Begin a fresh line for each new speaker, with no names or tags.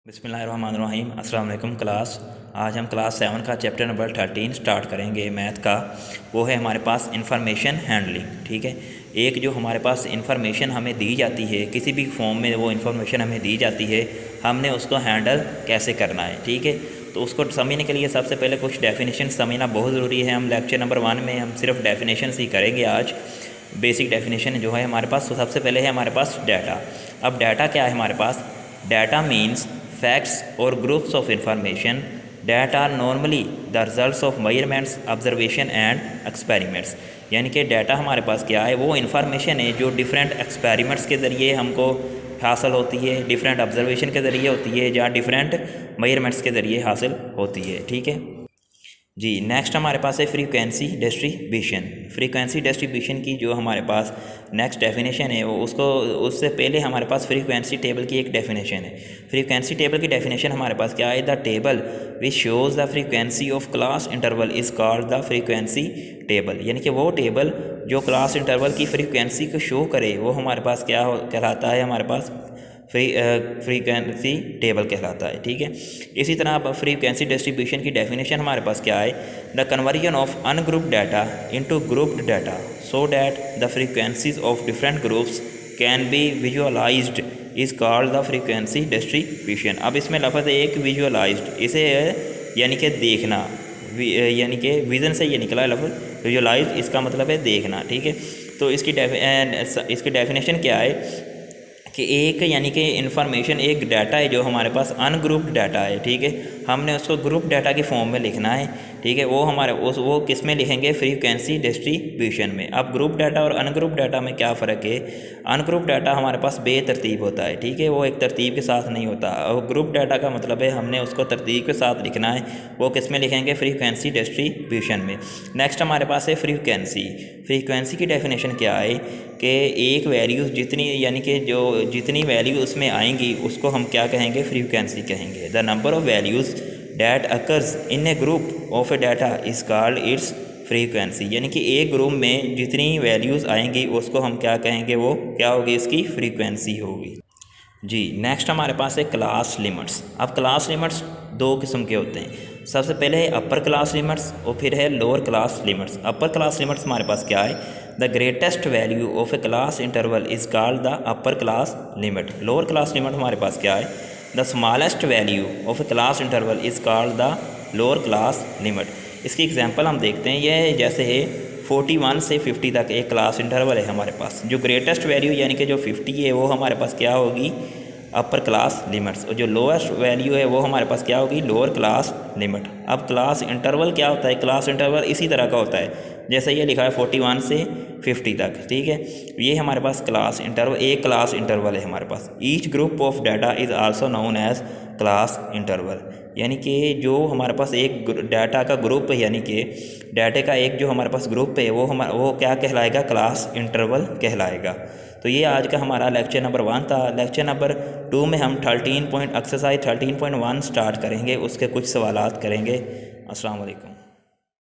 बिस्मिल्लाहिर्रहमानिर्रहीम। अस्सलाम वालेकुम क्लास। आज हम क्लास 7 का चैप्टर नंबर 13 स्टार्ट करेंगे मैथ का। वो है हमारे पास इंफॉर्मेशन हैंडलिंग। ठीक है, एक जो हमारे पास इंफॉर्मेशन हमें दी जाती है, किसी भी फॉर्म में वो इंफॉर्मेशन हमें दी जाती है, हमने उसको हैंडल कैसे करना है। ठीक है, तो उसको समझने के लिए सबसे पहले कुछ डेफिनेशन समझना बहुत ज़रूरी है। हम लेक्चर नंबर 1 में हम सिर्फ डेफिनेशन ही करेंगे आज। बेसिक डेफिनेशन जो है हमारे पास, तो सबसे पहले है हमारे पास डाटा। अब डाटा क्या है हमारे पास? Data means facts or groups of information that are normally the results of measurements, observation and experiments। यानी कि डाटा हमारे पास क्या है? वो इन्फॉर्मेशन है जो डिफरेंट एक्सपेरिमेंट्स के ज़रिए हमको हासिल होती है, डिफरेंट ऑब्जर्वेशन के ज़रिए होती है, या डिफरेंट मेजरमेंट्स के ज़रिए हासिल होती है। ठीक है जी। नेक्स्ट हमारे पास है फ्रीक्वेंसी डिस्ट्रीब्यूशन। फ्रीक्वेंसी डिस्ट्रीब्यूशन की जो हमारे पास नेक्स्ट डेफिनेशन है वो उससे पहले हमारे पास फ्रीक्वेंसी टेबल की एक डेफिनेशन है। फ्रीक्वेंसी टेबल की डेफिनेशन हमारे पास क्या है? The table which shows the frequency of class interval is called the frequency table. यानी कि वो टेबल जो क्लास इंटरवल की फ्रीक्वेंसी को शो करे वो हमारे पास क्या कहलाता है? हमारे पास फ्रीक्वेंसी टेबल कहलाता है। ठीक है, इसी तरह अब फ्रीक्वेंसी डिस्ट्रीब्यूशन की डेफिनेशन हमारे पास क्या है? The conversion of ungrouped data into grouped data so that the frequencies of different groups can be visualised is called the frequency distribution. अब इसमें लफ्ज़ है एक विजुअलाइज्ड, इसे यानी कि देखना, यानी कि विज़न से ये निकला लफ्ज़ विजुअलाइज, इसका मतलब है देखना। ठीक है, तो इसकी डेफिनेशन क्या है कि एक यानी कि इन्फॉर्मेशन एक डाटा है जो हमारे पास अनग्रुप्ड डाटा है। ठीक है, हमने उसको ग्रुप डाटा की फॉर्म में लिखना है। ठीक है, वो किस में लिखेंगे? फ्रीक्वेंसी डिस्ट्रीब्यूशन में। अब ग्रुप डाटा और अनग्रुप डाटा में क्या फ़र्क है? अनग्रुप डाटा हमारे पास बेतरतीब होता है। ठीक है, वो एक तरतीब के साथ नहीं होता। और ग्रुप डाटा का मतलब है हमने उसको तरतीब के साथ लिखना है। वो किस में लिखेंगे? फ्रीक्वेंसी डिस्ट्रीब्यूशन में। नेक्स्ट हमारे पास है फ्रीक्वेंसी। फ्रीक्वेंसी की डेफिनेशन क्या है कि एक वैल्यूज़ जितनी, यानी कि जो जितनी वैल्यू उसमें आएंगी उसको हम क्या कहेंगे? फ्रीक्वेंसी कहेंगे। The number of values that occurs in A group of A data is called its frequency. यानी कि एक ग्रुप में जितनी वैल्यूज़ आएंगी उसको हम क्या कहेंगे? वो क्या होगी? इसकी फ्रीक्वेंसी होगी जी। नेक्स्ट हमारे पास है क्लास लिमिट्स। अब क्लास लिमिट्स दो किस्म के होते हैं। सबसे पहले है अपर क्लास लिमिट्स और फिर है lower class limits. Upper class limits हमारे पास क्या है? The greatest value of A class interval is called the upper class limit. Lower class limit हमारे पास क्या है? The smallest value of A class interval is called the lower class limit. इसकी example हम देखते हैं। यह जैसे है 41 से 50 तक एक क्लास इंटरवल है हमारे पास। जो ग्रेटेस्ट वैल्यू यानी कि जो 50 है वो हमारे पास क्या होगी? Upper class limits. और जो लोएस्ट वैल्यू है वो हमारे पास क्या होगी? Lower class limit. अब क्लास इंटरवल क्या होता है? क्लास इंटरवल इसी तरह का होता है जैसे ये लिखा है 41 से 50 तक। ठीक है, ये हमारे पास क्लास इंटरवल, एक क्लास इंटरवल है हमारे पास। Each group of data is also known as class interval. यानी कि जो हमारे पास एक डाटा का ग्रुप है, यानी कि डाटे का एक जो हमारे पास ग्रुप है वो क्या कहलाएगा? क्लास इंटरवल कहलाएगा। तो ये आज का हमारा लेक्चर नंबर 1 था। लेक्चर नंबर 2 में हम एक्सरसाइज 13.1 स्टार्ट करेंगे, उसके कुछ सवालात करेंगे। अस्सलाम वालेकुम।